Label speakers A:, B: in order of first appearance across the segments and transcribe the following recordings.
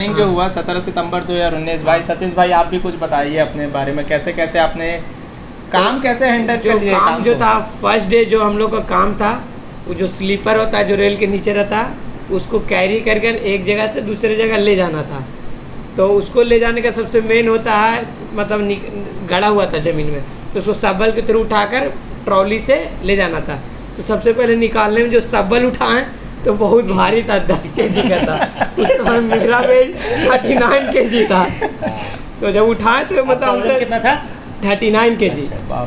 A: जो हुआ 17 सितंबर 2019। भाई सतीश भाई, आप भी कुछ बताइए अपने बारे में, कैसे कैसे आपने काम कैसे हैंडल कर लिया?
B: काम जो था फर्स्ट डे जो हम लोग का काम था, वो जो स्लीपर होता है जो रेल के नीचे रहता है, उसको कैरी कर कर एक जगह से दूसरे जगह ले जाना था। तो उसको ले जाने का सबसे मेन होता है, मतलब गड़ा हुआ था ज़मीन में, तो उसको सब्बल के थ्रू उठाकर ट्रॉली से ले जाना था। तो सबसे पहले निकालने में जो सब्बल उठाएं तो बहुत भारी था, 10 केजी का था। उस समय मेरा वेट 39 केजी था। तो जब उठाए तो मतलब हमसे
C: कितना था?
B: 39 केजी।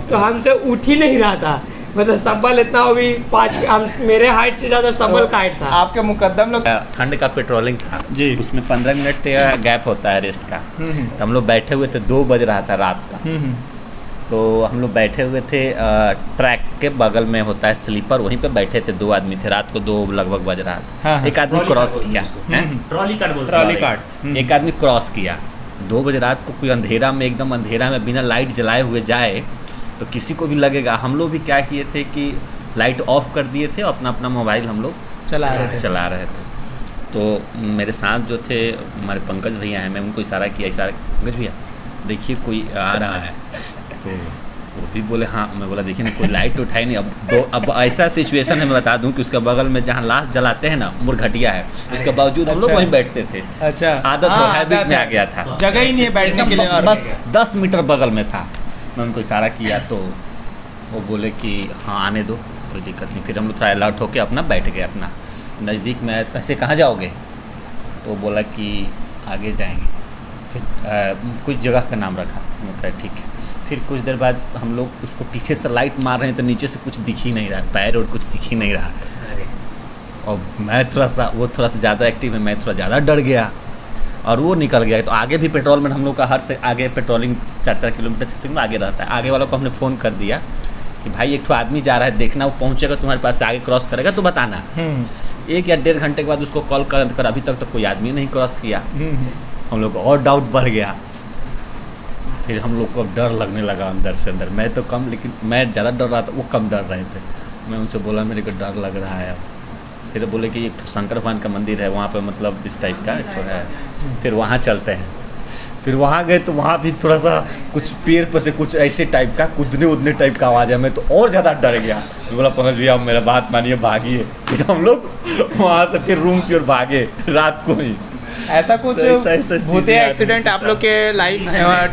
B: तो हमसे उठ ही नहीं रहा था, मतलब सब्बल इतना अभी 5 मेरे हाइट से ज़्यादा सब्बल का हाइट था।
A: आपके मुकद्दम लोग
D: ठंड का पेट्रोलिंग था
A: जी,
D: उसमें 15 मिनट का गैप होता है रेस्ट का। तो हम लोग बैठे हुए थे, 2 बज रहा था रात का। तो हम लोग बैठे हुए थे, ट्रैक के बगल में होता है स्लीपर, वहीं पे बैठे थे। 2 आदमी थे, रात को 2 लगभग बज रहा था।
A: हाँ,
D: एक आदमी क्रॉस किया,
C: ट्रॉली कार्ड बोलते
A: ट्रॉली
C: हैं।
A: कार्ड।
D: एक आदमी क्रॉस किया। 2 बजे रात को कोई अंधेरा में, एकदम अंधेरा में बिना लाइट जलाए हुए जाए तो किसी को भी लगेगा। हम लोग भी क्या किए थे कि लाइट ऑफ कर दिए थे, अपना अपना मोबाइल हम लोग
A: चला रहे थे। तो मेरे साथ जो थे हमारे पंकज भैया हैं, मैं उनको इशारा किया, पंकज भैया देखिए कोई आ रहा है। तो वो भी बोले हाँ। मैं बोला देखिए ना, कोई लाइट उठाई नहीं। अब ऐसा सिचुएशन है, मैं बता दूं कि उसके बगल में जहाँ लाश जलाते हैं ना, मुरघटिया है, उसके बावजूद हम लोग वहीं बैठते थे। अच्छा,
D: आदत हो, हैबिट में आ गया था,
A: जगह ही नहीं है बैठने के लिए। और
D: बस 10 मीटर बगल में था। मैं उनको इशारा किया तो वो बोले कि हाँ आने दो, कोई दिक्कत नहीं। फिर हम लोग थोड़ा अलर्ट होकर अपना बैठ गए। अपना नज़दीक में कैसे कहाँ जाओगे? तो वो बोला कि आगे जाएंगे। फिर कुछ जगह का नाम रखा, मैं कहा ठीक है। फिर कुछ देर बाद हम लोग उसको पीछे से लाइट मार रहे हैं तो नीचे से कुछ दिख ही नहीं रहा, पैर और कुछ दिख ही नहीं रहा। और मैं थोड़ा सा ज़्यादा एक्टिव है, मैं थोड़ा ज़्यादा डर गया और वो निकल गया। तो आगे भी पेट्रोल में हम लोग का हर से आगे पेट्रोलिंग 4-4 किलोमीटर 6 किलोमीटर आगे रहता है। आगे वालों को हमने फ़ोन कर दिया कि भाई एक तो आदमी जा रहा है, देखना, वो पहुंचेगा तुम्हारे पास से, आगे क्रॉस करेगा तो बताना। 1 या 1.5 घंटे के बाद उसको कॉल कर अभी तक तो कोई आदमी नहीं क्रॉस किया। हम लोग को और डाउट बढ़ गया। फिर हम लोग को डर लगने लगा अंदर से अंदर। मैं तो कम, लेकिन मैं ज़्यादा डर रहा था, वो कम डर रहे थे। मैं उनसे बोला मेरे को डर लग रहा है। फिर बोले कि एक शंकर भगवान का मंदिर है वहाँ पे, मतलब इस टाइप का एक तो है, फिर वहाँ चलते हैं। फिर वहाँ गए तो वहाँ भी थोड़ा सा कुछ पेड़ पर से कुछ ऐसे टाइप का कूदने टाइप का आवाज़ है। मैं तो और ज़्यादा डर गया। मैं बोला पंकज भैया मेरा बात मानिए, भागिए। फिर हम लोग वहाँ से फिर रूम की ओर भागे रात को ही।
A: ऐसा कुछ भूतिया एक्सीडेंट आप लोग के लाइफ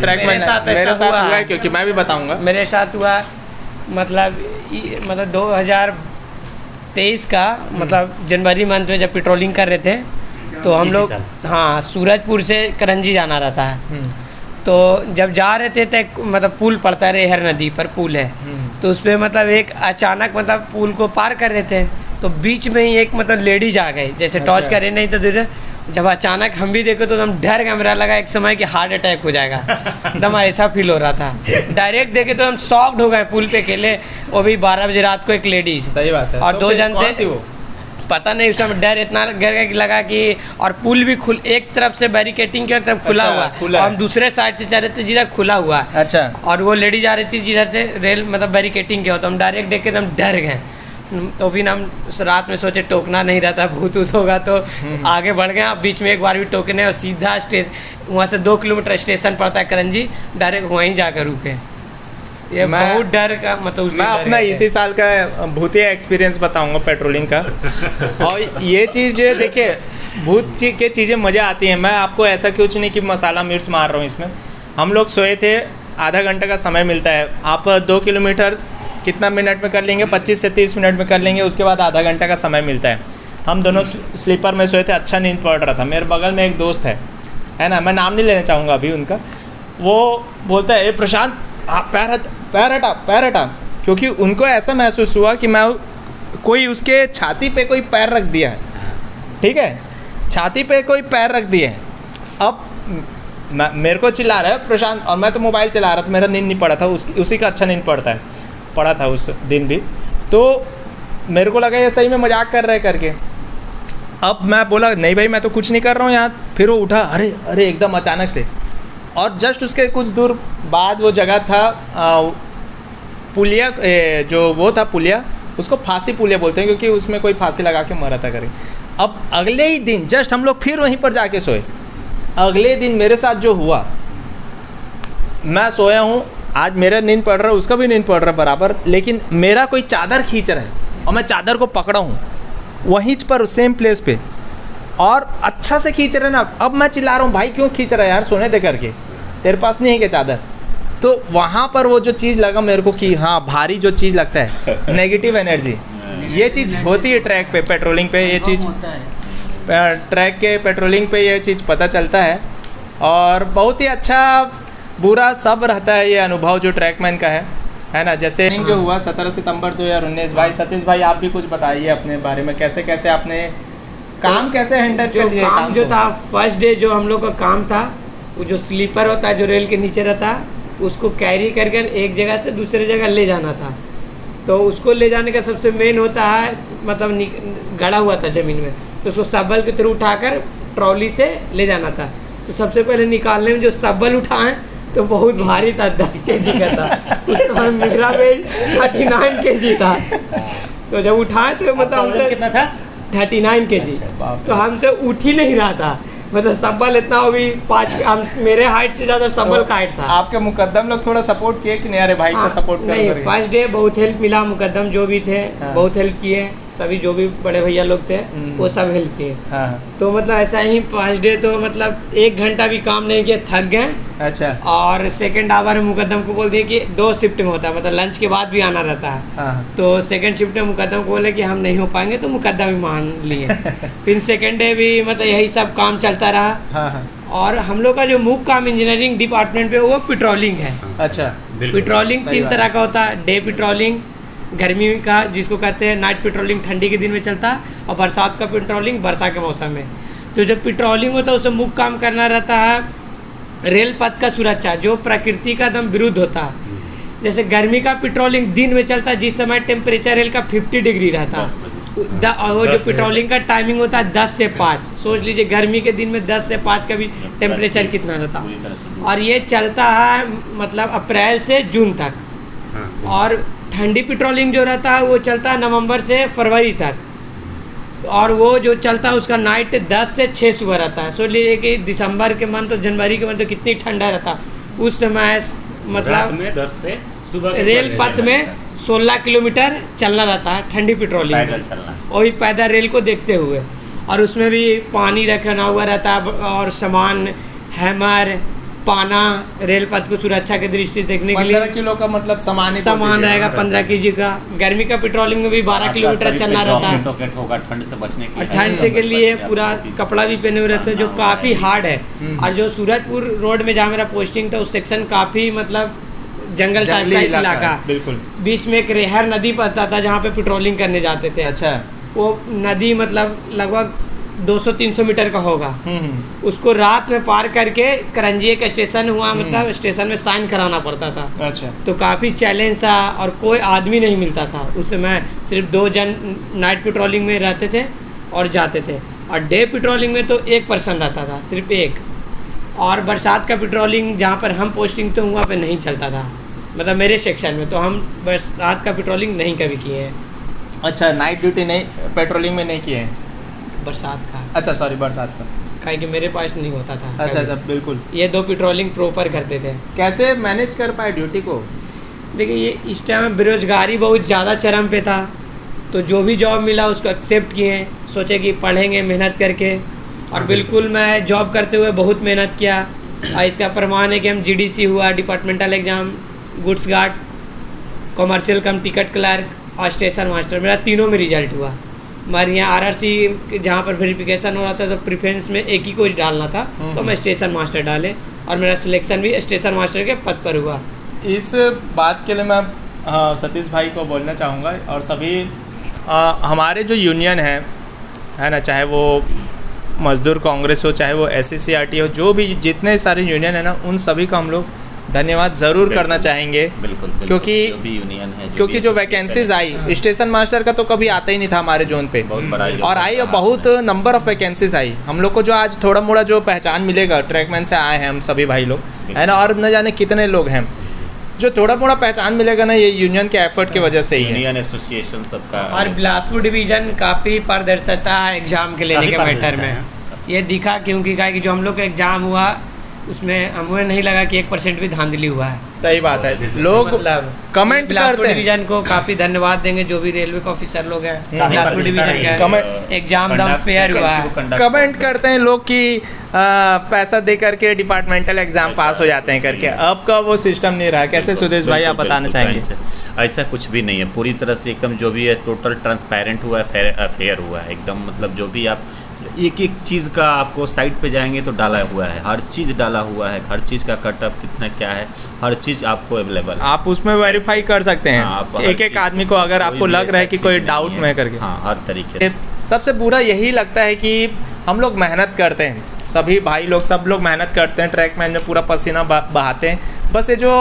A: ट्रैक में? मेरे साथ हुआ है, क्योंकि मैं भी बताऊंगा।
B: मेरे साथ हुआ, मतलब 2023 का, मतलब जनवरी मंथ में जब पेट्रोलिंग कर रहे थे तो हम लोग, हाँ, सूरजपुर से करंजी जाना रहता है। तो जब जा रहे थे तो मतलब पुल पड़ता है, रेहर नदी पर पुल है। तो उस पर मतलब एक अचानक मतलब पुल को पार कर रहे थे तो बीच में ही एक मतलब लेडीज आ गई, जैसे टॉर्च कर रहे नहीं तो दूर। जब अचानक हम भी देखे तो एकदम डर गया, मेरा लगा एक समय कि हार्ट अटैक हो जाएगा, एकदम ऐसा फील हो रहा था। डायरेक्ट देखे तो हम शॉक्ड हो गए। पुल पे अकेले, वो भी 12 बजे रात को, एक लेडीज।
A: सही बात है।
B: और
A: तो
B: 2 जन थे,
A: वो
B: पता नहीं, उस समय डर इतना लगा कि, और पुल भी एक तरफ से बैरिकेटिंग की तरफ खुला हुआ है, और हम दूसरे साइड से जा रहे थे जिधर खुला हुआ है।
A: अच्छा।
B: और वो लेडीज आ रही थी जिधर से रेल मतलब बैरिकेटिंग किया हो, तो हम डायरेक्ट देख के हम डर गए। तो फिर हम रात में सोचे टोकना नहीं रहता, भूत होगा, तो आगे बढ़ गए। बीच में एक बार भी टोके नहीं, और सीधा वहाँ से 2 किलोमीटर स्टेशन पड़ता है करंजी, डायरेक्ट वहीं जाकर रुके। ये बहुत डर का, मतलब
A: मैं अपना इसी साल का भूतिया एक्सपीरियंस बताऊंगा पेट्रोलिंग का। और ये चीज़ देखिए, भूत के चीज़ें मज़ा आती हैं। मैं आपको ऐसा कुछ नहीं कि मसाला मिर्च मार रहा हूँ इसमें। हम लोग सोए थे, आधा घंटे का समय मिलता है। आप 2 किलोमीटर कितना मिनट में कर लेंगे? 25 से 30 मिनट में कर लेंगे। उसके बाद आधा घंटा का समय मिलता है। हम दोनों स्लीपर में सोए थे, अच्छा नींद पड़ रहा था। मेरे बगल में एक दोस्त है ना, मैं नाम नहीं लेना चाहूँगा अभी उनका। वो बोलता है, ए प्रशांत, पैर हटा, क्योंकि उनको ऐसा महसूस हुआ कि मैं कोई उसके छाती पे कोई पैर रख दिया है। ठीक है, छाती पे कोई पैर रख दिया है। अब मेरे को चिल्ला रहा है प्रशांत, और मैं तो मोबाइल चला रहा था, मेरा नींद नहीं पड़ा था। उसी का अच्छा नींद पड़ा था उस दिन भी। तो मेरे को लगा ये सही में मजाक कर रहे करके। अब मैं बोला नहीं भाई, मैं तो कुछ नहीं कर रहा हूँ यहाँ। फिर वो उठा, अरे एकदम अचानक से। और जस्ट उसके कुछ दूर बाद वो जगह था पुलिया, जो वो था पुलिया, उसको फांसी पुलिया बोलते हैं, क्योंकि उसमें कोई फांसी लगा के मरा था करके। अब अगले ही दिन जस्ट हम लोग फिर वहीं पर जाके सोए। अगले दिन मेरे साथ जो हुआ, मैं सोया हूँ, आज मेरा नींद पड़ रहा है, उसका भी नींद पड़ रहा है बराबर, लेकिन मेरा कोई चादर खींच रहा है और मैं चादर को पकड़ा हूँ वहीं पर सेम प्लेस पे, और अच्छा से खींच रहे ना। अब मैं चिल्ला रहा हूँ, भाई क्यों खींच रहा है यार, सोने दे करके, तेरे पास नहीं है क्या चादर। तो वहाँ पर वो जो चीज़ लगा मेरे को कि हाँ, भारी जो चीज़ लगता है नेगेटिव एनर्जी, ये चीज़ होती है ट्रैक पे, पेट्रोलिंग पे ये चीज़, ट्रैक के पेट्रोलिंग पे ये चीज़ पता चलता है। और बहुत ही अच्छा बुरा सब रहता है ये अनुभव जो ट्रैकमैन का है ना। जैसे जो हुआ 17 सितंबर 2019, भाई सतीश भाई आप भी कुछ बताइए अपने बारे में, कैसे कैसे आपने काम कैसे हैंडल कर लिया।
B: काम जो था फर्स्ट डे जो हम लोग का काम था, वो जो स्लीपर होता है जो रेल के नीचे रहता है, उसको कैरी कर कर एक जगह से दूसरे जगह ले जाना था। तो उसको ले जाने का सबसे मेन होता है, मतलब गड़ा हुआ था ज़मीन में, तो उसको सब्बल के थ्रू उठाकर ट्रॉली से ले जाना था। तो सबसे पहले निकालने में जो सब्बल उठाएं तो बहुत भारी था, 10 kg का था। उस समय मेरा वेट 39 kg था। तो जब उठाए तो मतलब हमसे
D: कितना था?
B: 39 kg। तो हमसे उठ ही नहीं रहा था, मतलब सब्बल इतना अभी 5 मेरे हाइट से ज़्यादा सब्बल का हाइट था।
A: आपके मुकद्दम लोग थोड़ा सपोर्ट किए कि नहीं, अरे भाई को सपोर्ट कर?
B: नहीं, फर्स्ट डे बहुत हेल्प मिला, मुकद्दम जो भी थे बहुत हेल्प किए, सभी जो भी बड़े भैया लोग थे वो सब हेल्प किए। तो मतलब ऐसा ही फर्स्ट डे तो मतलब 1 घंटा भी काम नहीं किया, थक गए।
A: अच्छा।
B: और सेकंड आवर में मुकद्दम को बोल दिए कि 2 शिफ्ट में होता है, मतलब लंच के बाद भी आना रहता है। तो सेकंड शिफ्ट में मुकद्दम को बोले कि हम नहीं हो पाएंगे, तो मुकद्दम भी मान लिए। फिर सेकंड डे भी मतलब यही सब काम चलता रहा। और हम लोग का जो मुख्य काम इंजीनियरिंग डिपार्टमेंट पे वो पेट्रोलिंग है।
A: अच्छा।
B: पेट्रोलिंग 3 तरह का होता है, डे पेट्रोलिंग गर्मी का जिसको कहते हैं, नाइट पेट्रोलिंग ठंडी के दिन में चलता है, और बरसात का पेट्रोलिंग वर्षा के मौसम में। तो जब पेट्रोलिंग होता है उसमें मुख्य काम करना रहता है रेल पथ का सुरक्षा, जो प्रकृति का एकदम विरुद्ध होता है। जैसे गर्मी का पेट्रोलिंग दिन में चलता है, जिस समय टेम्परेचर रेल का 50 डिग्री रहता है, और वो जो पेट्रोलिंग का टाइमिंग होता है 10 से 5। सोच लीजिए गर्मी के दिन में 10 से 5 का भी टेम्परेचर कितना रहता है। और ये चलता है मतलब अप्रैल से जून तक। और ठंडी पेट्रोलिंग जो रहता है वो चलता है नवंबर से फरवरी तक। और वो जो चलता है उसका नाइट 10 से 6 सुबह रहता है। सोच लीजिए कि दिसंबर के मंथ तो जनवरी के मंथ तो कितनी ठंडा रहता है उस समय, मतलब
D: में 10 से सुबह
B: रेल पथ में 16 किलोमीटर चलना रहता है ठंडी पेट्रोलिंग में, वही पैदल रेल को देखते हुए। और उसमें भी पानी रखना हुआ रहता है, और सामान हैमर पाना रेल पथ को सुरक्षा की दृष्टि से देखने के लिए
A: 15 किलो का मतलब सामान
B: रहेगा 15 kg का। गर्मी का पेट्रोलिंग में भी 12 किलोमीटर चलना रहता है,
D: ठंड से बचने के लिए,
B: ठंड से के लिए पूरा कपड़ा भी पहने हुए रहते हैं जो काफ़ी हार्ड है। और जो सूरजपुर रोड में जहाँ मेरा पोस्टिंग था उस सेक्शन काफ़ी मतलब जंगल टाइप का इलाका, बिल्कुल बीच में एक रेहर नदी पड़ता था जहाँ पे पेट्रोलिंग करने जाते थे।
A: अच्छा।
B: वो नदी मतलब लगभग 200-300 मीटर का होगा। उसको रात में पार करके करंजी एक स्टेशन हुआ, मतलब स्टेशन में साइन कराना पड़ता था।
A: अच्छा।
B: तो काफ़ी चैलेंज था, और कोई आदमी नहीं मिलता था उस समय। सिर्फ 2 जन नाइट पेट्रोलिंग में रहते थे और जाते थे, और डे पेट्रोलिंग में तो 1 पर्सन रहता था, सिर्फ 1। और बरसात का पेट्रोलिंग जहाँ पर हम पोस्टिंग तो वहाँ पे नहीं चलता था, मतलब मेरे सेक्शन में तो हम बरसात का पेट्रोलिंग नहीं कभी किए हैं।
A: अच्छा, नाइट ड्यूटी नहीं, पेट्रोलिंग में नहीं किए हैं?
B: बरसात का,
A: अच्छा सॉरी, बरसात का,
B: काहे कि मेरे पास नहीं होता था।
A: अच्छा, बिल्कुल।
B: ये 2 पेट्रोलिंग प्रॉपर करते थे।
A: कैसे मैनेज कर पाए ड्यूटी को?
B: देखिए, ये इस टाइम बेरोजगारी बहुत ज़्यादा चरम पे था, तो जो भी जॉब मिला उसको एक्सेप्ट किए, सोचे कि पढ़ेंगे मेहनत करके। और बिल्कुल मैं जॉब करते हुए बहुत मेहनत किया, और इसका प्रमाण है कि हम GDC हुआ, departmental exam, goods guard, commercial कम टिकट क्लर्क और स्टेशन मास्टर, मेरा तीनों में रिजल्ट हुआ। हमारे यहाँ RRC जहाँ पर वेरिफिकेशन हो रहा था तो प्रेफरेंस में एक ही को डालना था, तो मैं स्टेशन मास्टर डाले, और मेरा सिलेक्शन भी स्टेशन मास्टर के पद पर हुआ।
A: इस बात के लिए मैं सतीश भाई को बोलना चाहूँगा, और सभी हमारे जो यूनियन है ना, चाहे वो मजदूर कांग्रेस हो, चाहे वो SC/CRT हो, जो भी जितने सारे यूनियन है ना, उन सभी का हम लोग धन्यवाद ज़रूर करना चाहेंगे।
D: बिल्कुल,
A: क्योंकि
D: जो भी यूनियन है,
A: क्योंकि जो वैकेंसीज आई, स्टेशन मास्टर का तो कभी आता ही नहीं था हमारे जोन पे, और आई, और बहुत नंबर ऑफ वैकेंसीज आई। हम लोग को जो आज थोड़ा मोड़ा जो पहचान मिलेगा, ट्रैकमैन से आए हैं हम सभी भाई लोग, है ना, और न जाने कितने लोग हैं, जो थोड़ा मोड़ा पहचान मिलेगा ना, ये यूनियन के एफर्ट की वजह से ही है।
D: यूनियन एसोसिएशन सबका।
B: और बिलासपुर डिवीज़न काफ़ी पारदर्शिता है एग्ज़ाम के लेने के मैटर में, ये दिखा क्योंकि क्या है कि जो हम लोग का एग्ज़ाम हुआ उसमें हमें नहीं लगा कि 1% भी धांधली हुआ है।
A: सही बात है, लोग
B: मतलब
A: कमेंट
B: बिलासपुर
A: करते हैं।
B: डिवीजन को काफ़ी धन्यवाद देंगे, जो भी रेलवे के ऑफिसर लोग हैं बिलासपुर डिवीजन का
A: कमेंट-
B: एग्जाम दम फेयर हुआ है।
A: कमेंट करते हैं लोग कि पैसा दे करके डिपार्टमेंटल एग्जाम पास हो जाते हैं करके। अब का वो सिस्टम नहीं रहा। कैसे सुदेश भाई आप बताना चाहेंगे?
D: ऐसा कुछ भी नहीं है, पूरी तरह से एकदम जो भी है टोटल ट्रांसपेरेंट हुआ है, फेयर हुआ है एकदम। मतलब जो भी आप एक एक चीज़ का आपको साइट पे जाएंगे तो डाला हुआ है, हर चीज़ डाला हुआ है, हर चीज़ का कटअप कितना क्या है, हर चीज़ आपको अवेलेबल है।
A: आप उसमें वेरीफाई कर सकते हैं।
D: हाँ, आप हर
A: एक एक
D: चीज़
A: आदमी को अगर
D: कोई
A: आपको
D: भी
A: लग रहा है
D: ऐसा
A: कि कोई
D: चीज़ नहीं
A: डाउट
D: है।
A: में करके।
D: हाँ, हर तरीके से।
A: सबसे बुरा यही लगता है कि हम लोग मेहनत करते हैं, सभी भाई लोग सब लोग मेहनत करते हैं, ट्रैकमैन में पूरा पसीना बहाते हैं। बस ये जो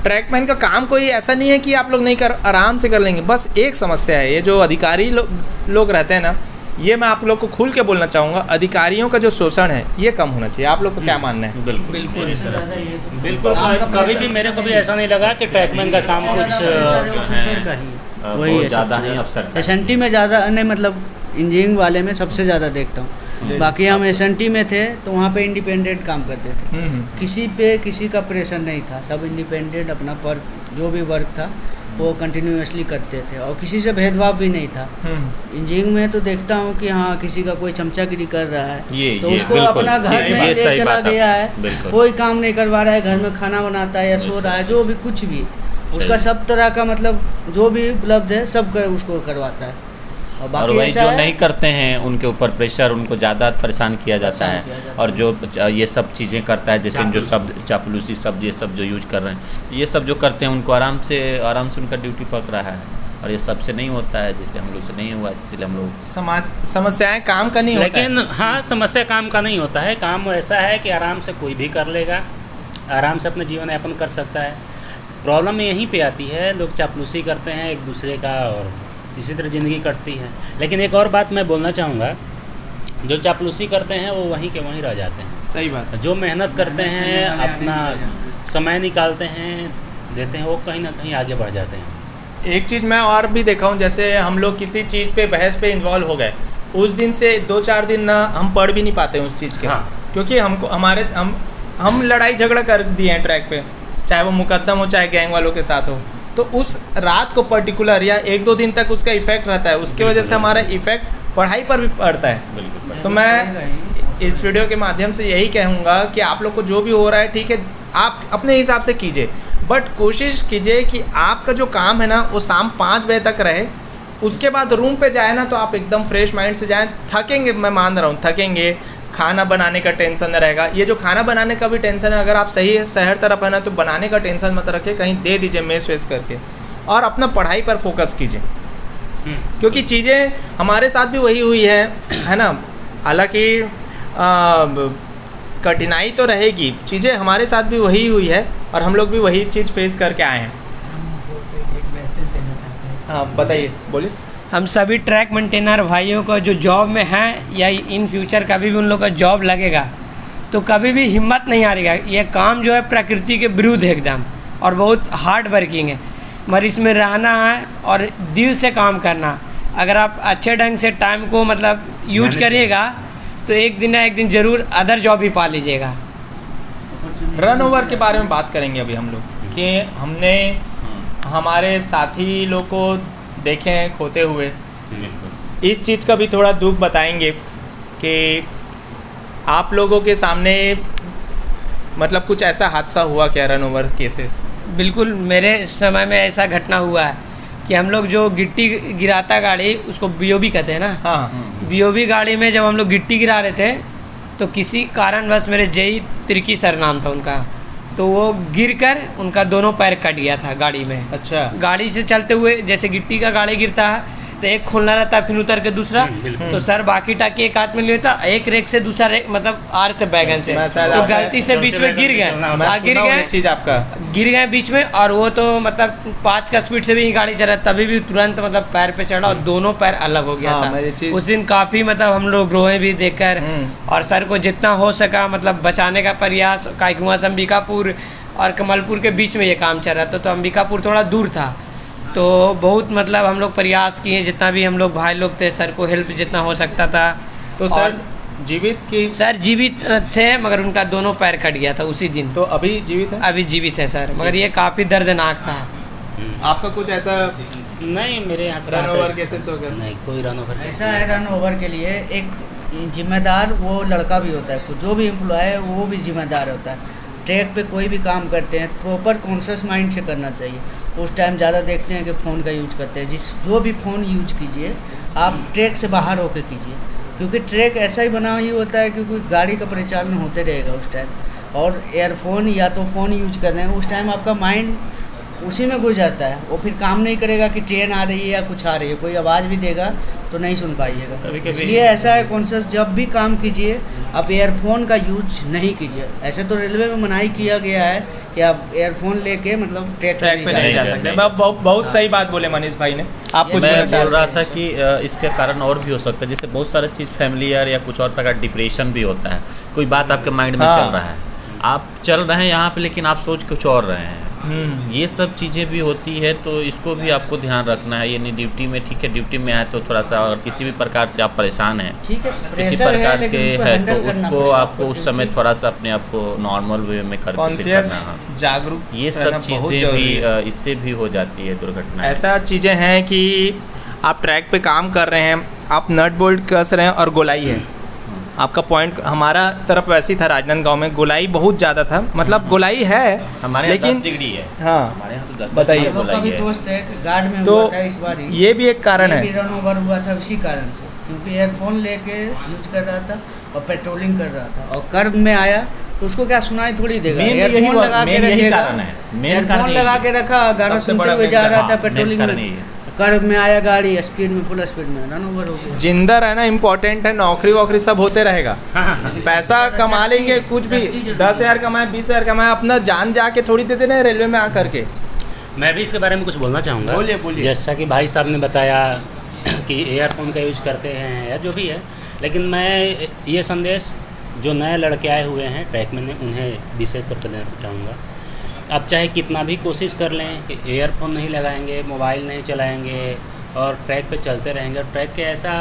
A: ट्रैकमैन का काम कोई ऐसा नहीं है कि आप लोग नहीं कर आराम से कर लेंगे। बस एक समस्या है, ये जो अधिकारी लोग रहते हैं ना, ये मैं आप लोग को खुल के बोलना चाहूँगा, अधिकारियों का जो शोषण है ये कम होना चाहिए। आप लोग को क्या मानना है?
D: बिल्कुल
C: बिल्कुल कभी भी मेरे को भी ऐसा नहीं लगा कि ट्रैकमैन का काम कुछ
E: ऑफिसर का ही वही है
D: ज़्यादा
E: सबसे
D: नहीं
E: ज़्यादा।
D: अफसर
E: एसएनटी में ज़्यादा नहीं, मतलब इंजीनियरिंग वाले में सबसे ज़्यादा देखता हूँ। बाकी हम एसएनटी में थे तो वहाँ पे इंडिपेंडेंट काम करते थे, किसी पे किसी का प्रेशर नहीं था, सब इंडिपेंडेंट अपना पर जो भी वर्क था वो कंटिन्यूअसली करते थे और किसी से भेदभाव भी नहीं था। इंजीनियरिंग में तो देखता हूँ कि हाँ किसी का कोई चमचागिरी कर रहा है तो उसको
D: बिल्कुल,
E: अपना घर
D: ये
E: में ले
D: सही
E: चला
D: बात है।
E: गया है,
D: बिल्कुल।
E: कोई काम नहीं करवा रहा है, घर में खाना बनाता है या सो रहा है, जो भी कुछ भी उसका सब तरह का मतलब जो भी उपलब्ध है सब उसको करवाता है। और
D: और वही
E: ऐसा
D: जो
E: है-
D: नहीं करते हैं उनको ऊपर प्रेशर, उनको ज़्यादा परेशान किया जाता
E: परेशान
D: है।
E: किया जाता
D: और जो ये सब चीज़ें करता है, जैसे जो सब चापलूसी सब ये सब जो यूज कर रहे हैं, ये सब जो करते हैं उनको आराम से उनका ड्यूटी पक रहा है। और ये सबसे नहीं होता है, जिससे हम लोग से नहीं हुआ, इसलिए हम लोग
A: समस्याएं काम का नहीं होता है।
C: लेकिन हाँ समस्या काम का नहीं होता है। काम ऐसा है कि आराम से कोई भी कर लेगा, आराम से अपना जीवन यापन कर सकता है। प्रॉब्लम यहीं पे आती है, लोग चापलूसी करते हैं एक दूसरे का और इसी तरह ज़िंदगी कटती है। लेकिन एक और बात मैं बोलना चाहूँगा, जो चापलूसी करते हैं वो वहीं के वहीं रह जाते हैं।
A: सही बात है।
C: जो मेहनत करते हैं, अपना समय निकालते हैं, देते हैं, वो कहीं ना कहीं आगे बढ़ जाते हैं।
A: एक चीज़ मैं और भी देखा हूँ, जैसे हम लोग किसी चीज़ पे बहस पे इन्वॉल्व हो गए, उस दिन से 2-4 दिन ना हम पढ़ भी नहीं पाते हैं उस चीज़ के।
C: हाँ।
A: क्योंकि हमको हम लड़ाई झगड़ा कर दिए हैं ट्रैक पे, चाहे वो मुकदम हो चाहे गैंग वालों के साथ हो, तो उस रात को पर्टिकुलर या 1-2 दिन तक उसका इफेक्ट रहता है। उसकी वजह से हमारा इफेक्ट पढ़ाई पर भी पड़ता है।
D: बिल्कुल।
A: तो मैं इस वीडियो के माध्यम से यही कहूँगा कि आप लोग को जो भी हो रहा है ठीक है, आप अपने हिसाब से कीजिए, बट कोशिश कीजिए कि आपका जो काम है ना वो शाम 5 बजे तक रहे। उसके बाद रूम पे जाए ना तो आप एकदम फ्रेश माइंड से जाएं। थकेंगे, मैं मान रहा हूँ थकेंगे, खाना बनाने का टेंशन रहेगा। ये जो खाना बनाने का भी टेंशन है, अगर आप सही है शहर तरफ है ना तो बनाने का टेंशन मत रखिए, कहीं दे दीजिए मेस वेस करके, और अपना पढ़ाई पर फोकस कीजिए। क्योंकि चीज़ें हमारे साथ भी वही हुई है ना। हालांकि कठिनाई तो रहेगी, चीज़ें हमारे साथ भी वही हुई है और हम लोग भी वही चीज़ फेस करके आए हैं। हाँ बताइए, बोलिए।
B: हम सभी ट्रैक मेंटेनर भाइयों को जो जॉब में हैं या इन फ्यूचर कभी भी उन लोग का जॉब लगेगा तो कभी भी हिम्मत नहीं हारेगा। ये काम जो है प्रकृति के विरुद्ध है एकदम, और बहुत हार्ड वर्किंग है, मगर इसमें रहना है और दिल से काम करना। अगर आप अच्छे ढंग से टाइम को मतलब यूज करिएगा तो एक दिन ना एक दिन ज़रूर अदर जॉब ही पा लीजिएगा।
A: रन ओवर के बारे में बात करेंगे अभी हम लोग, कि हमने हमारे साथी लोग को देखे हैं खोते हुए। इस चीज़ का भी थोड़ा दुख बताएंगे कि आप लोगों के सामने मतलब कुछ ऐसा हादसा हुआ क्या, रन ओवर केसेस?
B: बिल्कुल, मेरे समय में ऐसा घटना हुआ है कि हम लोग जो गिट्टी गिराता गाड़ी, उसको बीओबी कहते हैं ना।
A: हाँ।
B: बीओबी गाड़ी में जब हम लोग गिट्टी गिरा रहे थे तो किसी कारणवश मेरे जय तिर्की सर नाम था उनका, तो वो गिरकर उनका दोनों पैर कट गया था गाड़ी में।
A: अच्छा।
B: गाड़ी से चलते हुए जैसे गिट्टी का गाड़ी गिरता है तो एक खोलना रहता है फिर उतर के दूसरा, तो सर बाकी टाकी एक हाथ में लिए था, एक रेक से दूसरा रेक मतलब आ रहे थे बैगन से,
A: मैं शायद
B: तो
A: आपका-
B: गलती से बीच में गिर गए।
A: मैं
B: गिर
A: सुना हूँ ये
B: गए
A: चीज़ आपका।
B: गिर गए बीच में, और वो तो मतलब 5 का स्पीड से भी गाड़ी चला, तभी भी तुरंत मतलब पैर पे चढ़ा और दोनों पैर अलग हो गया
A: हाँ, मैं ये
B: था।
A: चीज़-
B: उस दिन काफ़ी मतलब हम लोग रोए भी देखकर, और सर को जितना हो सका मतलब बचाने का प्रयास। कायकुआ से अंबिकापुर और कमलपुर के बीच में ये काम चल रहा था, तो अंबिकापुर थोड़ा दूर था, तो बहुत मतलब हम लोग प्रयास किए, जितना भी हम लोग भाई लोग थे, सर को हेल्प जितना हो सकता था।
A: तो सर जीवित की?
B: सर जीवित थे, मगर उनका दोनों पैर कट गया था उसी दिन।
A: तो अभी जीवित है?
B: अभी जीवित है सर, मगर ये काफ़ी दर्दनाक था।
A: आपका कुछ ऐसा
C: नहीं, मेरे यहाँ
A: रन ओवर केसेस हो गए?
C: नहीं, कोई रन ओवर
E: ऐसा है, रन ओवर के लिए एक जिम्मेदार वो लड़का भी होता है, खुद जो भी एम्प्लॉय है वो भी जिम्मेदार होता है। ट्रैक पे कोई भी काम करते हैं प्रॉपर कॉन्शियस माइंड से करना चाहिए। उस टाइम ज़्यादा देखते हैं कि फ़ोन का यूज करते हैं, जो भी फ़ोन यूज कीजिए आप ट्रैक से बाहर होकर कीजिए, क्योंकि ट्रैक ऐसा ही बना ही होता है क्योंकि गाड़ी का परिचालन होते रहेगा उस टाइम। और एयरफोन या तो फ़ोन यूज कर रहे हैं उस टाइम आपका माइंड उसी में घुस जाता है, वो फिर काम नहीं करेगा कि ट्रेन आ रही है या कुछ आ रही है, कोई आवाज़ भी देगा तो नहीं सुन पाइएगा। इसलिए ऐसा है कॉन्शियस जब भी काम कीजिए आप एयरफोन का यूज नहीं कीजिए। ऐसे तो रेलवे में मनाही किया गया है कि आप एयरफोन लेके मतलब ट्रैक
A: पे नहीं जा सकते। बहुत सही बात बोले मनीष भाई ने। आप कुछ
D: मैं
A: बोलना चाह
D: बोल रहा था कि इसके कारण और भी हो सकता है, जैसे बहुत सारा चीज़ फैमिलियर या कुछ और प्रकार डिप्रेशन भी होता है। कोई बात आपके माइंड में चल रहा है, आप चल रहे हैं यहाँ पे लेकिन आप सोच कुछ और रहे हैं, ये सब चीज़ें भी होती है। तो इसको भी आपको ध्यान रखना है। यानी ड्यूटी में, ठीक है ड्यूटी में है तो थोड़ा सा अगर किसी भी प्रकार से आप परेशान हैं,
E: ठीक है,
D: किसी
E: प्रेशर
D: प्रकार
E: है,
D: के
E: लेकिन उसको
D: है तो
E: हैंडल करना
D: उसको
E: पड़ेगा
D: आपको उस समय थोड़ा सा अपने आप को नॉर्मल वे में करके
A: कॉन्शियस
D: करना है।
A: जागरूक
D: ये
A: रहना
D: सब
A: बहुत
D: चीज़ें
A: जरूरी
D: भी
A: है।
D: इससे भी हो जाती है दुर्घटना।
A: ऐसा चीज़ें हैं कि आप ट्रैक पे काम कर रहे हैं, आप नट बोल्ट कस रहे हैं और गोलाई है। आपका पॉइंट हमारा तरफ वैसे ही था, राजनांदगांव में गोलाई बहुत ज़्यादा था, मतलब गोलाई है
D: हमारे यहाँ
A: लेकिन
D: 10 डिग्री है।
A: हाँ
D: हमारे यहाँ तो 10
A: बताइए।
E: हम लोग का भी दोस्त है कि गार्ड में
A: तो
E: हुआ था इस बार ही,
A: ये भी एक कारण
E: ये
A: है।
E: भी रन ओवर हुआ था उसी कारण से, क्योंकि एयरफोन लेके यूज कर रहा था और पेट्रोलिंग कर रहा था और कर्व में आया तो उसको क्या सुनाई थोड़ी देगा।
D: Main
E: एयरफोन
D: यही
E: लगा के
D: यही
E: रखेगा,
D: कारण है। Main
E: एयरफोन
D: कारण
E: लगा
D: यही
E: के रखा, गाना
A: सबसे
E: सुनते
A: बड़ा
E: हुए
A: main
E: जा रहा
D: हाँ,
E: था
D: main
E: पेट्रोलिंग
D: कारण
E: में,
D: यही है।
E: कर्व में आया गाड़ी स्पीड में, फुल स्पीड में रन ओवर हो गया।
A: जिंदा रहना इम्पोर्टेंट है, नौकरी वोकरी सब होते रहेगा, पैसा कमा लेंगे कुछ भी, 10,000 कमाए 20,000 कमाए, अपना जान जाके थोड़ी देते ना रेलवे में आकर के।
C: मैं भी इसके बारे में कुछ बोलना चाहूँगा।
A: बोलिए।
C: जैसा कि भाई साहब ने बताया कि एयरफोन का यूज करते हैं या जो भी है, लेकिन मैं ये संदेश जो नए लड़के आए हुए हैं ट्रैक में उन्हें विशेष तौर पर देना चाहूँगा। आप चाहे कितना भी कोशिश कर लें कि एयरफोन नहीं लगाएंगे, मोबाइल नहीं चलाएंगे और ट्रैक पे चलते रहेंगे। ट्रैक के ऐसा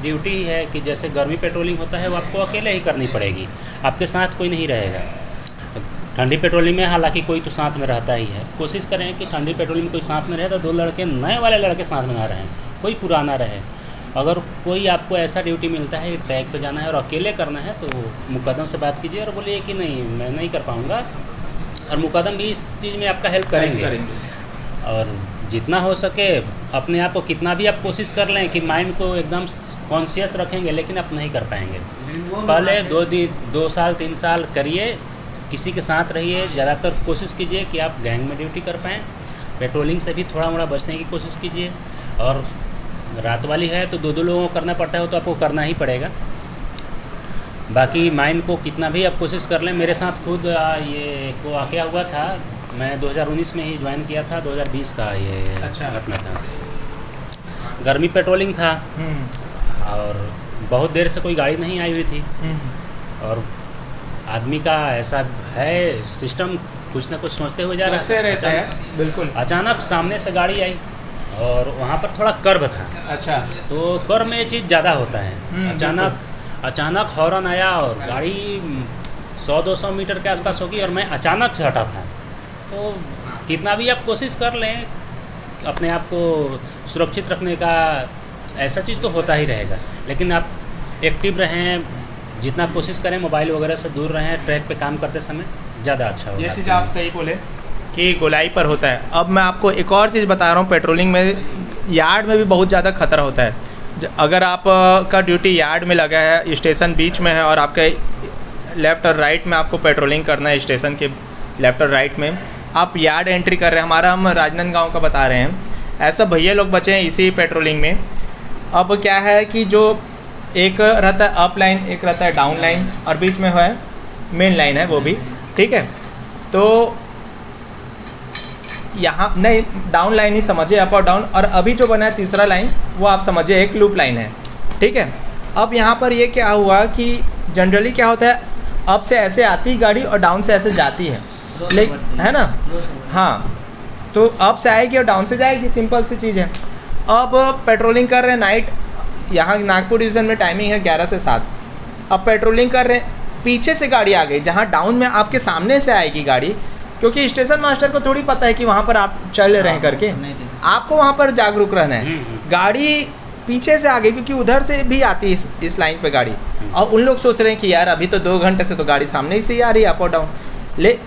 C: ड्यूटी है कि जैसे गर्मी पेट्रोलिंग होता है वो आपको अकेले ही करनी पड़ेगी, आपके साथ कोई नहीं रहेगा। ठंडी पेट्रोलिंग में हालांकि कोई तो साथ में रहता ही है। कोशिश करें कि ठंडी पेट्रोलिंग में कोई साथ में रहे तो 2 लड़के नए वाले लड़के साथ में ना रहें, कोई पुराना रहे। अगर कोई आपको ऐसा ड्यूटी मिलता है कि ट्रैक पे जाना है और अकेले करना है तो मुकदम से बात कीजिए और बोलिए कि नहीं मैं नहीं कर पाऊँगा, और मुकदम भी इस चीज़ में आपका हेल्प करेंगे। और जितना हो सके अपने आप को कितना भी आप कोशिश कर लें कि माइंड को एकदम कॉन्शियस रखेंगे, लेकिन आप नहीं कर पाएंगे। पहले 2 साल 3 साल करिए, किसी के साथ रहिए, ज़्यादातर कोशिश कीजिए कि आप गैंग में ड्यूटी कर पाएँ। पेट्रोलिंग से भी थोड़ा मोड़ा बचने की कोशिश कीजिए, और रात वाली है तो 2 लोगों को करना पड़ता है, तो आपको करना ही पड़ेगा। बाकी माइंड को कितना भी आप कोशिश कर लें, मेरे साथ खुद ये को क्या हुआ था, मैं 2019 में ही ज्वाइन किया था, 2020 का ये घटना था। गर्मी पेट्रोलिंग था और बहुत देर से कोई गाड़ी नहीं आई हुई थी, और आदमी का ऐसा है सिस्टम कुछ ना कुछ सोचते हुए जा रहा है।
A: बिल्कुल।
C: अचानक सामने से गाड़ी आई और वहाँ पर थोड़ा कर्व था।
A: अच्छा।
C: तो कर्व में ये चीज़ ज़्यादा होता है। अचानक हॉर्न आया और गाड़ी 100-200 मीटर के आसपास होगी और मैं अचानक से हटा था। तो कितना भी आप कोशिश कर लें अपने आप को सुरक्षित रखने का, ऐसा चीज़ तो होता ही रहेगा, लेकिन आप एक्टिव रहें, जितना कोशिश करें मोबाइल वगैरह से दूर रहें, ट्रैक पे काम करते समय ज़्यादा अच्छा होगा।
A: ये चीज़ आप सही बोले कि गोलाई पर होता है। अब मैं आपको एक और चीज़ बता रहा हूँ, पेट्रोलिंग में यार्ड में भी बहुत ज़्यादा खतरा होता है। अगर आप का ड्यूटी यार्ड में लगा है, स्टेशन बीच में है और आपके लेफ़्ट और राइट में आपको पेट्रोलिंग करना है, स्टेशन के लेफ़्ट और राइट में आप यार्ड एंट्री कर रहे हैं, हमारा हम राजनांदगांव का बता रहे हैं, ऐसा भैया लोग बचे हैं इसी पेट्रोलिंग में। अब क्या है कि जो एक रहता है अप लाइन, एक रहता है डाउन लाइन, और बीच में है मेन लाइन है वो भी, ठीक है। तो यहाँ नहीं, डाउन लाइन ही समझिए, अप और डाउन, और अभी जो बना है तीसरा लाइन वो आप समझिए एक लूप लाइन है, ठीक है। अब यहाँ पर ये क्या हुआ कि जनरली क्या होता है, अप से ऐसे आती है गाड़ी और डाउन से ऐसे जाती है, है ना। हाँ, तो अप से आएगी और डाउन से जाएगी, सिंपल सी चीज़ है। अब पेट्रोलिंग कर रहे हैं नाइट, यहाँ नागपुर डिवीज़न में टाइमिंग है 11 से 7, अब पेट्रोलिंग कर रहे हैं, पीछे से गाड़ी आ गई, जहाँ डाउन में आपके सामने से आएगी गाड़ी, क्योंकि स्टेशन मास्टर को थोड़ी पता है कि वहाँ पर आप चल रहे हैं करके, आपको वहाँ पर जागरूक रहना है। गाड़ी पीछे से आ गई क्योंकि उधर से भी आती है इस लाइन पे गाड़ी, और उन लोग सोच रहे हैं कि यार अभी तो 2 घंटे से तो गाड़ी सामने ही से ही आ रही है अप और डाउन ले।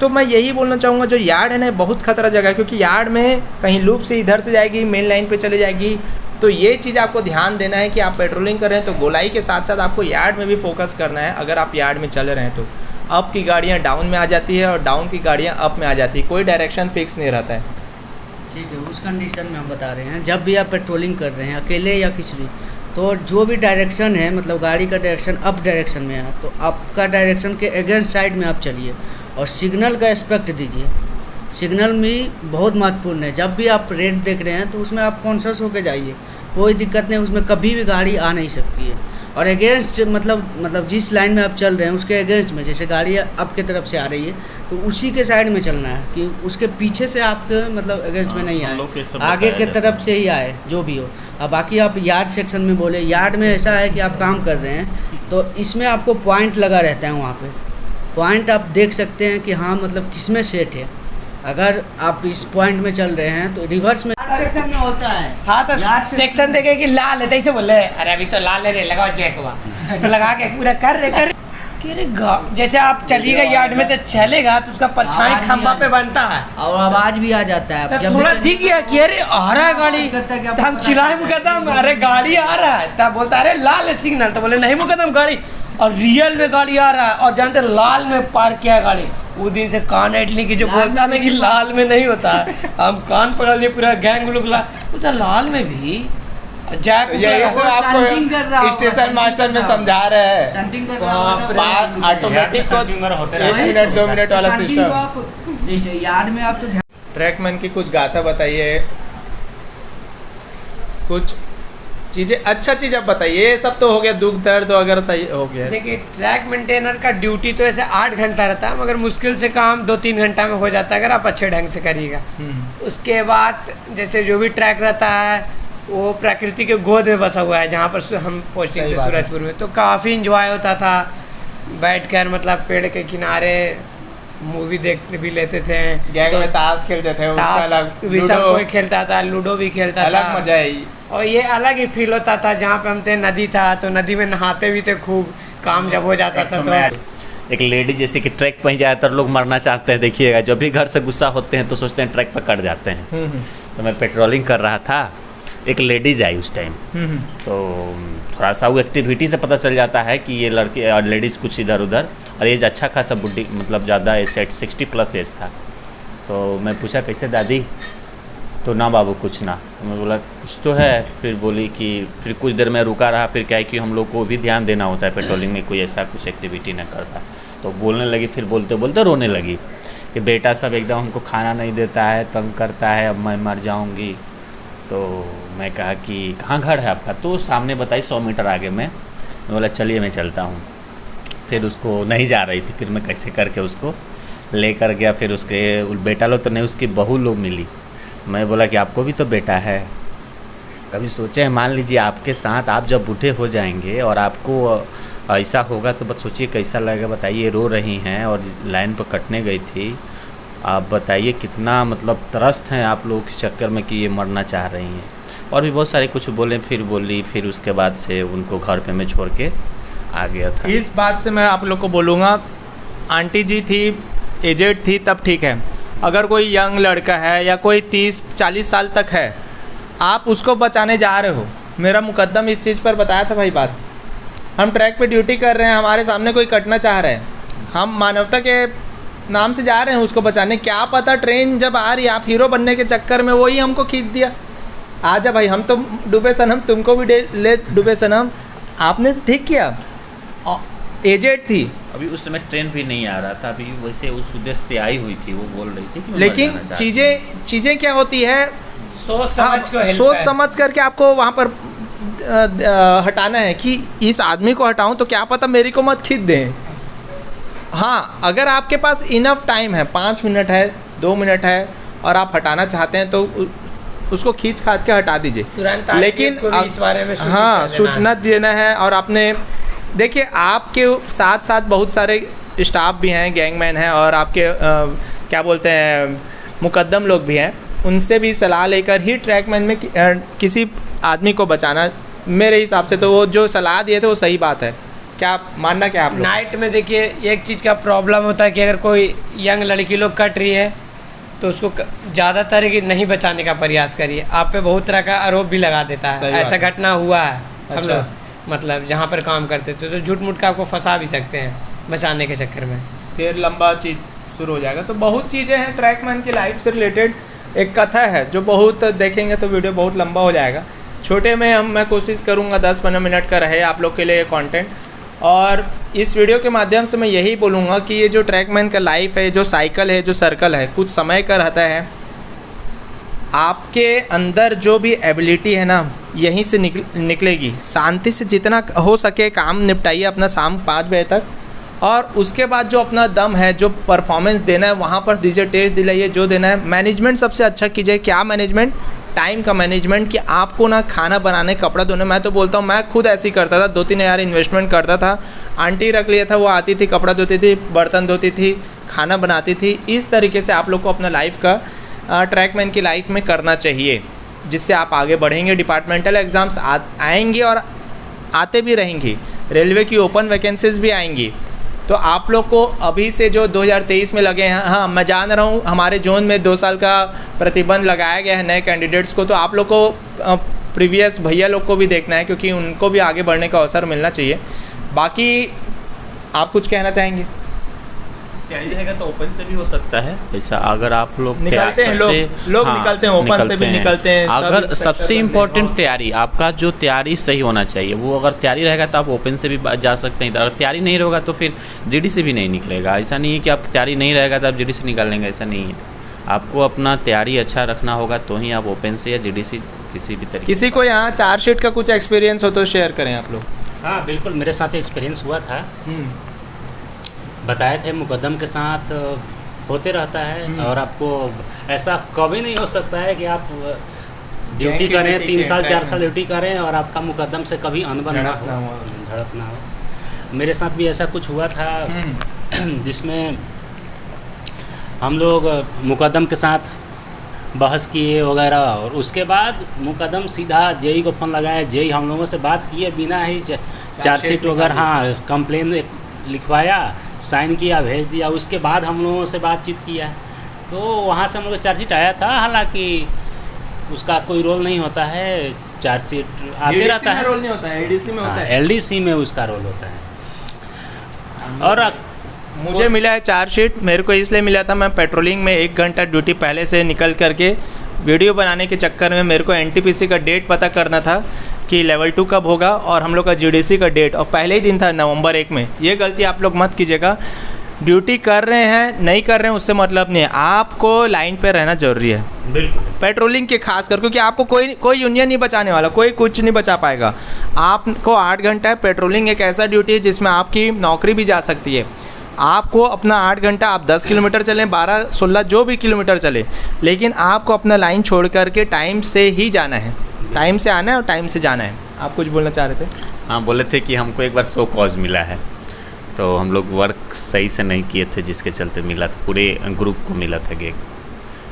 A: तो मैं यही बोलना चाहूँगा, जो यार्ड है ना बहुत खतरा जगह है, क्योंकि यार्ड में कहीं लूप से इधर से जाएगी, मेन लाइन पे चले जाएगी। तो ये चीज़ आपको ध्यान देना है कि आप पेट्रोलिंग कर रहे हैं तो गोलाई के साथ साथ आपको यार्ड में भी फोकस करना है। अगर आप यार्ड में चल रहे हैं तो अप की गाड़ियाँ डाउन में आ जाती है और डाउन की गाड़ियाँ अप में आ जाती है, कोई डायरेक्शन फिक्स नहीं रहता है।
E: ठीक है, उस कंडीशन में हम बता रहे हैं, जब भी आप पेट्रोलिंग कर रहे हैं अकेले या किसी भी, तो जो भी डायरेक्शन है, मतलब गाड़ी का डायरेक्शन अप डायरेक्शन में है तो आपका डायरेक्शन के अगेंस्ट साइड में आप चलिए, और सिग्नल का एस्पेक्ट दीजिए। सिग्नल भी बहुत महत्वपूर्ण है। जब भी आप रेड देख रहे हैं तो उसमें आप कॉन्शियस होकर जाइए, कोई दिक्कत नहीं, उसमें कभी भी गाड़ी आ नहीं सकती है। और अगेंस्ट मतलब जिस लाइन में आप चल रहे हैं उसके अगेंस्ट में, जैसे गाड़ी अप के तरफ से आ रही है तो उसी के साइड में चलना है, कि उसके पीछे से आपके मतलब अगेंस्ट में नहीं आए, आगे के तरफ से ही आए जो भी हो। अब बाकी आप यार्ड सेक्शन में बोले, यार्ड में ऐसा है कि आप काम कर रहे हैं तो इसमें आपको पॉइंट लगा रहता है, वहाँ पे पॉइंट आप देख सकते हैं कि हाँ मतलब किसमें सेट है। अगर आप इस पॉइंट में चल रहे हैं तो रिवर्स में सेक्शन में होता है।
B: हाँ तो सेक्शन देखे कि लाल है, तैसे बोले अरे अभी तो लाल है रे, लगाओ जैक हुआ तो लगा के पूरा कर रहे जैसे आप चलिएगा यार्ड में तो चलेगा तो उसका परछाई खंभा पे बनता है
E: और आवाज भी आ जाता है।
B: तो थोड़ा ठीक है कि अरे आ रहा है गाड़ी, तो हम चिल्लाए मुकदम अरे गाड़ी आ रहा है, तब बोलता है अरे लाल है सिग्नल, तो बोले नहीं मुकदम गाड़ी, और रियल में गाड़ी आ रहा है और जानते लाल में पार्क किया है गाड़ी। वो दिन से कान एटली की जो बोलता ना कि लाल में नहीं होता है, हम कान पकड़ लिए पूरा गैंग लोग लाल में भी जैक।
A: यही तो आपको स्टेशन मास्टर में समझा रहे हैं, ऑटोमेटिक 1 मिनट 2 मिनट वाला सिस्टम।
E: जैसे यार्ड में आप तो
A: ट्रैकमैन की कुछ गाथा बताइए, कुछ चीज़ें अच्छा चीज़ आप बताइए। ये सब तो हो गया दुख दर्द अगर सही हो गया।
B: देखिए ट्रैक मेंटेनर का ड्यूटी तो ऐसे 8 घंटा रहता है, मगर मुश्किल से काम 2-3 घंटा में हो जाता है अगर आप अच्छे ढंग से करिएगा। उसके बाद जैसे जो भी ट्रैक रहता है वो प्रकृति के गोद में बसा हुआ है, जहाँ पर हम पहुँचते थे सूरजपुर में, तो काफ़ी इंजॉय होता था बैठकर, मतलब पेड़ के किनारे मूवी देखते भी लेते थे,
A: गैंग में ताश खेलते थे, उसका अलग
B: भी सब कोई खेलता था, लूडो भी खेलता था,
A: अलग मजा है।
B: और ये अलग ही फील होता था। जहाँ पे हम थे नदी था तो नदी में नहाते भी थे खूब, काम जब हो जाता था तो
D: एक लेडी जैसे कि ट्रैक पर ज़्यादातर लोग मरना चाहते हैं, देखिएगा जब भी घर से गुस्सा होते हैं तो सोचते हैं ट्रैक पर कट जाते हैं। तो मैं पेट्रोलिंग कर रहा था, एक लेडीज़ आई उस टाइम, तो थोड़ा सा वो एक्टिविटी से पता चल जाता है कि ये लड़के और लेडीज़ कुछ इधर उधर, और एज अच्छा खासा बुढ़ी, मतलब ज़्यादा एज 60+ एज था। तो मैं पूछा कैसे दादी, तो ना बाबू कुछ ना। तो मैं बोला कुछ तो है। फिर बोली कि फिर कुछ देर में रुका रहा, फिर क्या है कि हम लोग को भी ध्यान देना होता है पेट्रोलिंग में, कोई ऐसा कुछ एक्टिविटी ना करता। तो बोलने लगी, फिर बोलते बोलते रोने लगी कि बेटा सब एकदम हमको खाना नहीं देता है, तंग करता है, अब मैं मर जाऊँगी। तो मैं कहा कि कहाँ घर है आपका, तो सामने बताई 100 मीटर आगे में। मैं बोला चलिए मैं चलता हूँ। फिर उसको नहीं जा रही थी, फिर मैं कैसे करके उसको लेकर गया। फिर उसके बेटा लोग तो नहीं, उसकी बहू लोग मिली। मैं बोला कि आपको भी तो बेटा है, कभी सोचे हैं मान लीजिए आपके साथ आप जब बूढ़े हो जाएंगे और आपको ऐसा होगा तो बस सोचिए कैसा लगेगा। बताइए रो रही हैं और लाइन पर कटने गई थी, आप बताइए कितना मतलब त्रस्त हैं आप लोग इस चक्कर में कि ये मरना चाह रही हैं। और भी बहुत सारे कुछ बोले, फिर बोली, फिर उसके बाद से उनको घर पे मैं छोड़ के आ गया था।
A: इस बात से मैं आप लोग को बोलूँगा, आंटी जी थी, एजेड थी तब ठीक है, अगर कोई यंग लड़का है या कोई 30-40 साल तक है, आप उसको बचाने जा रहे हो। मेरा मुकद्दम इस चीज़ पर बताया था भाई बात, हम ट्रैक पे ड्यूटी कर रहे हैं, हमारे सामने कोई कटना चाह रहा है, हम मानवता के नाम से जा रहे हैं उसको बचाने। क्या पता ट्रेन जब आ रही है, आप हीरो बनने के चक्कर में वही हमको खींच दिया, आजा भाई हम तो डूबे सनम, तुमको भी ले डूबे सनम। आपने ठीक किया, एजेड थी,
D: अभी उस समय ट्रेन भी नहीं आ रहा था, अभी वैसे उस उद्देश्य से आई हुई थी, वो बोल रही थी कि
A: लेकिन चीज़ें क्या होती है,
B: सोच
A: समझ करके आपको वहाँ पर हटाना है कि इस आदमी को हटाऊं तो क्या पता मेरी को मत खींच दें। हाँ, अगर आपके पास इनफ टाइम है, 5 मिनट है, 2 मिनट है, और आप हटाना चाहते हैं तो उसको खींच खाच के हटा दीजिए तुरंत। लेकिन
B: इस बारे में
A: हाँ सूचना देना है। और आपने देखिए आपके साथ साथ बहुत सारे स्टाफ भी हैं, गैंगमैन हैं और आपके क्या बोलते हैं मुकद्दम लोग भी हैं, उनसे भी सलाह लेकर ही ट्रैकमैन में किसी आदमी को बचाना, मेरे हिसाब से तो वो जो सलाह दिए थे वो सही बात है। क्या मानना क्या आप लोग?
B: नाइट में देखिए एक चीज़ का प्रॉब्लम होता है कि अगर कोई यंग लड़की लोग कट रही है तो उसको ज़्यादातर कि नहीं बचाने का प्रयास करिए, आप पे बहुत तरह का आरोप भी लगा देता है। ऐसा घटना हुआ है हम
A: अच्छा।
B: लोग मतलब जहाँ पर काम करते थे, तो झूठ मूठ का आपको फंसा भी सकते हैं बचाने के चक्कर में,
A: फिर लंबा चीज़ शुरू हो जाएगा। तो बहुत चीज़ें हैं ट्रैकमैन की लाइफ से रिलेटेड, एक कथा है जो बहुत देखेंगे तो वीडियो बहुत लंबा हो जाएगा। छोटे में मैं कोशिश करूँगा 10-15 मिनट का रहे आप लोग के लिए कंटेंट, और इस वीडियो के माध्यम से मैं यही बोलूँगा कि ये जो ट्रैकमैन का लाइफ है, जो साइकिल है, जो सर्कल है, कुछ समय का रहता है। आपके अंदर जो भी एबिलिटी है ना, यहीं से निकलेगी। शांति से जितना हो सके काम निपटाइए अपना शाम 5 बजे तक, और उसके बाद जो अपना दम है, जो परफॉर्मेंस देना है वहाँ पर दीजिए, टेस्ट दिलाइए, जो देना है। मैनेजमेंट सबसे अच्छा कीजिए। क्या मैनेजमेंट? टाइम का मैनेजमेंट, कि आपको ना खाना बनाने, कपड़ा धोने, मैं तो बोलता हूँ मैं खुद ऐसे ही करता था, 2-3 हज़ार इन्वेस्टमेंट करता था, आंटी रख लिया था, वो आती थी, कपड़ा धोती थी, बर्तन धोती थी, खाना बनाती थी। इस तरीके से आप लोग को अपना लाइफ का ट्रैकमैन की लाइफ में करना चाहिए, जिससे आप आगे बढ़ेंगे। डिपार्टमेंटल एग्ज़ाम्स आएंगे और आते भी रहेंगी, रेलवे की ओपन वैकेंसीज़ भी आएंगी। तो आप लोग को अभी से जो 2023 में लगे हैं, हाँ मैं जान रहा हूँ हमारे जोन में 2 साल का प्रतिबंध लगाया गया है नए कैंडिडेट्स को, तो आप लोग को प्रीवियस भैया लोग को भी देखना है, क्योंकि उनको भी आगे बढ़ने का अवसर मिलना चाहिए। बाकी आप कुछ कहना चाहेंगे?
D: तैयारी रहेगा तो ओपन से भी हो सकता है ऐसा, अगर आप लोग
A: निकलते हैं लोग निकलते हैं, ओपन से भी निकलते हैं।
D: अगर सबसे इम्पोर्टेंट तैयारी, आपका जो तैयारी सही होना चाहिए, वो अगर तैयारी रहेगा तो आप ओपन से भी जा सकते हैं। अगर तैयारी नहीं रहेगा तो फिर जीडी से भी नहीं निकलेगा। ऐसा नहीं है कि आप तैयारी नहीं रहेगा तो आप जीडी से निकाल लेंगे, ऐसा नहीं है। आपको अपना तैयारी अच्छा रखना होगा तो ही आप ओपन से या जीडी से किसी भी तरीके।
A: किसी को यहाँ चार्जशीट का कुछ एक्सपीरियंस हो तो शेयर करें आप लोग।
C: हाँ बिल्कुल, मेरे साथ एक्सपीरियंस हुआ था, बताए थे मुकदम के साथ होते रहता है। और आपको ऐसा कभी नहीं हो सकता है कि आप ड्यूटी करें 3 साल 4 साल ड्यूटी करें और आपका मुकदम से कभी अनबन ना हो, झड़प ना हो। मेरे साथ भी ऐसा कुछ हुआ था जिसमें हम लोग मुकदम के साथ बहस किए वगैरह, और उसके बाद मुकदम सीधा जेई को फ़ोन लगाया, जेई हम लोगों से बात किए बिना ही चार्जशीट वगैरह, हाँ कंप्लेन लिखवाया, साइन किया, भेज दिया। उसके बाद हम लोगों से बातचीत किया, तो वहाँ से हम लोग चार्जशीट आया था। हालांकि उसका कोई रोल नहीं होता है, चार्जशीट आते रहता है,
A: रोल नहीं होता है, एडीसी में होता है,
C: एलडीसी में उसका रोल होता है। और
A: मुझे मिला है चार्जशीट, मेरे को इसलिए मिला था, मैं पेट्रोलिंग में 1 घंटा ड्यूटी पहले से निकल करके वीडियो बनाने के चक्कर में मेरे को एनटीपीसी का डेट पता करना था कि लेवल 2 कब होगा और हम लोग का जीडीसी का डेट, और पहले ही दिन था नवंबर 1 में। ये गलती आप लोग मत कीजिएगा। ड्यूटी कर रहे हैं नहीं कर रहे हैं उससे मतलब नहीं है, आपको लाइन पे रहना जरूरी है।
C: बिल्कुल
A: पेट्रोलिंग के खास कर, क्योंकि आपको कोई यूनियन नहीं बचाने वाला, कोई कुछ नहीं बचा पाएगा। आपको 8 घंटा है। पेट्रोलिंग एक ऐसा ड्यूटी है जिसमें आपकी नौकरी भी जा सकती है। आपको अपना 8 घंटा, आप 10 किलोमीटर चलें, 12-16 जो भी किलोमीटर चले, लेकिन आपको अपना लाइन छोड़ करके टाइम से ही जाना है, टाइम से आना है और टाइम से जाना है। आप कुछ बोलना चाह रहे थे?
D: हाँ, बोले थे कि हमको एक बार शो कॉज मिला है, तो हम लोग वर्क सही से नहीं किए थे, जिसके चलते मिला था, पूरे ग्रुप को मिला था गेग।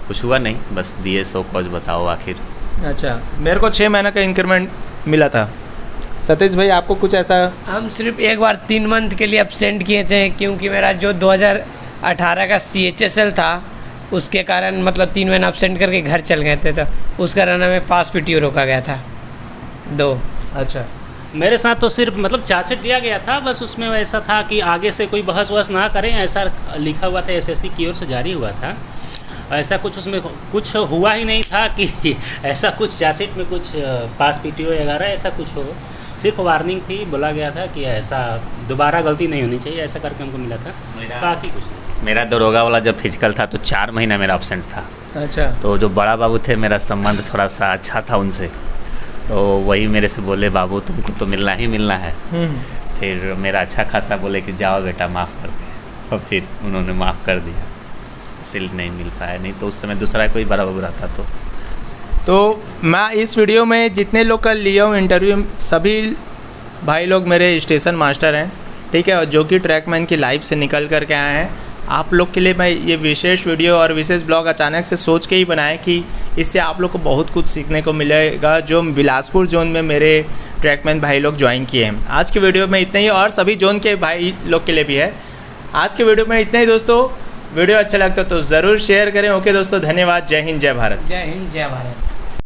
D: कुछ हुआ नहीं, बस दिए शो कॉज। बताओ आखिर। अच्छा,
A: मेरे को 6 महीने का इंक्रीमेंट मिला था। सतीश भाई आपको कुछ ऐसा?
B: हम सिर्फ एक बार 3 मंथ के लिए एब्सेंट किए थे, क्योंकि मेरा जो 2018 का CHSL था उसके कारण मतलब 3 महीना एब्सेंट करके घर चल गए थे, तो उस कारण हमें पास PTO रोका गया था 2।
A: अच्छा,
C: मेरे साथ तो सिर्फ मतलब चार्जशीट दिया गया था, बस उसमें ऐसा था कि आगे से कोई बहस वहस ना करें, ऐसा लिखा हुआ था, SSC की ओर से जारी हुआ था। ऐसा कुछ उसमें कुछ हुआ ही नहीं था कि ऐसा कुछ चार्जशीट में कुछ पास PTO वगैरह ऐसा कुछ हो। सिर्फ वार्निंग थी, बोला गया था कि ऐसा दोबारा गलती नहीं होनी चाहिए, ऐसा करके हमको मिला था, बाकी कुछ नहीं।
D: मेरा दरोगा वाला जब फिजिकल था तो 4 महीना मेरा एब्सेंट था।
A: अच्छा,
D: तो जो बड़ा बाबू थे, मेरा संबंध थोड़ा सा अच्छा था उनसे, तो वही मेरे से बोले बाबू तुमको तो मिलना ही मिलना है। फिर मेरा अच्छा खासा बोले कि जाओ बेटा माफ़ कर दे, और फिर उन्होंने माफ़ कर दिया, इसलिए नहीं मिल पाया। नहीं तो उस समय दूसरा कोई बड़ा बाबू रहता तो
A: मैं इस वीडियो में जितने लोग का लिया हूँ इंटरव्यू, सभी भाई लोग मेरे स्टेशन मास्टर हैं, ठीक है, और जो कि ट्रैकमैन की लाइफ से निकल कर के आए हैं। आप लोग के लिए मैं ये विशेष वीडियो और विशेष ब्लॉग अचानक से सोच के ही बनाया कि इससे आप लोग को बहुत कुछ सीखने को मिलेगा, जो बिलासपुर जोन में मेरे ट्रैकमैन भाई लोग ज्वाइन किए हैं। आज की वीडियो में इतना ही, और सभी जोन के भाई लोग के लिए भी है। आज की वीडियो में इतना ही दोस्तों। वीडियो अच्छा लगता तो ज़रूर शेयर करें। ओके दोस्तों, धन्यवाद। जय हिंद, जय भारत।
B: जय हिंद, जय भारत।